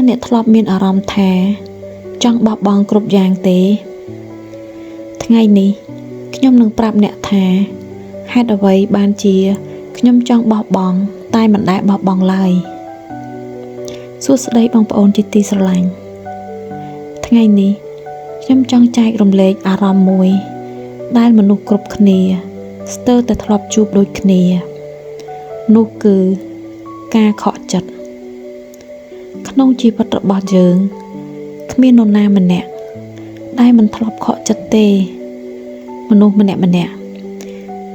អ្នកធ្លាប់មានអារម្មណ៍ថាចង់បោះបង់គ្រប់យ៉ាងទេថ្ងៃនេះខ្ញុំនឹងប្រាប់អ្នកថាហេតុអ្វីបានជាខ្ញុំចង់បោះបង់តែមិនដែលបោះបង់ឡើយសួស្តីបងប្អូនជាទីស្រឡាញ់ថ្ងៃនេះខ្ញុំចង់ចែករំលែកអារម្មណ៍មួយដែលមនុស្សគ្រប់គ្នាស្ទើរតែធ្លាប់ជួបដូចគ្នានោះគឺការខកចិត្តក្នុងជីវិតរបស់យើងគ្មាននរណាម្នាក់ដែលមិនធ្លាប់ខកចិត្តទេមនុស្សម្នាក់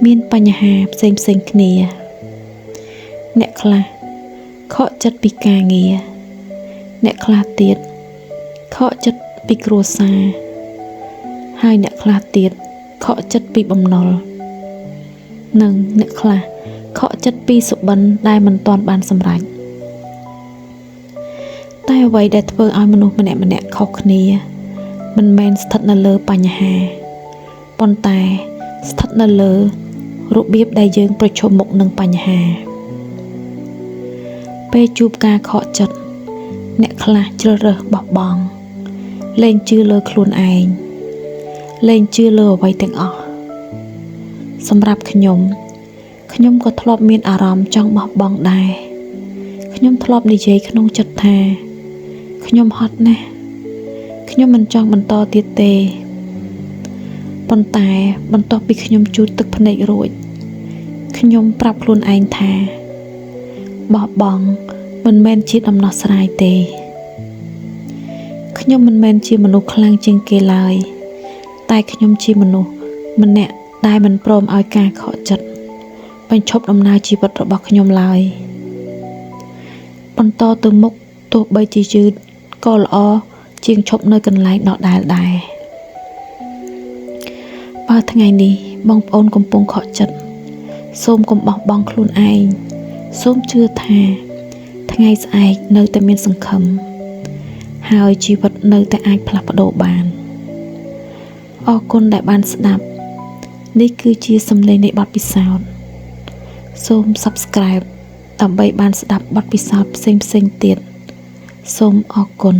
មានបញ្ហាផ្សេងគ្នាអ្នកខ្លះខកចិត្តពីការងារអ្នកខ្លះទៀតខកចិត្តពីគ្រួសារហើយអ្នកខ្លះទៀតខកចិត្តពីបំណុលនិងអ្នកខ្លះខកចិត្តពីសុបិនដែលមិនទាន់បានសម្រេចតែអ្វីដែលធ្វើឲ្យមនុស្សម្នាក់ខុសគ្នាមិនមែនស្ថិតនៅលើបញ្ហាប៉ុន្តែស្ថិតនៅលើរបៀបដែលយើងប្រឈមមុខនឹងបញ្ហាពេលជួបការខកចិត្តអ្នកខ្លះជ្រើសរើសបោះបង់លែងជឿលើខ្លួនឯងលែងជឿលើអ្វីទាំងអស់សម្រាប់ខ្ញុំក៏ធ្លាប់មានអារម្មណ៍ចង់បោះបង់ដែរខ្ញុំធ្លាប់និយាយក្នុងចិត្តថាខ្ញុំហត់ណាស់ខ្ញុំមិនចង់បន្តទៀតទេប៉ុន្តែបន្ទាប់ពីខ្ញុំជូតទឹកភ្នែករួចខ្ញុំប្រាប់ខ្លួនឯងថាបោះបង់មិនមែនជាដំណោះស្រាយទេខ្ញុំមិនមែនជាមនុស្សខ្លាំងជាងគេឡើយតែខ្ញុំជាមនុស្សម្នាក់ដែលមិនព្រមឲ្យការខកចិត្តបញ្ឈប់ដំណើរជីវិតរបស់ខ្ញុំឡើយបន្តទៅមុខទោះបីជាយឺតក៏ល្អជាងឈប់នៅកន្លែងដដែលដែរបើថ្ងៃនេះបងប្អូនកំពុងខកចិត្តសូមកុំបោះបង់ខ្លួនឯងសូមជឿថាថ្ងៃស្អែកនៅតែមានសង្ឃឹមហើយជីវិតនៅតែអាចផ្លាស់ប្ដូរបានអរគុណដែលបានស្ដាប់នេះគឺជាសំឡេងនៃបទពិសោធន៍សូម Subscribe ដើម្បីបានស្ដាប់បទពិសោធន៍ផ្សេងទៀតសូមអរគុណ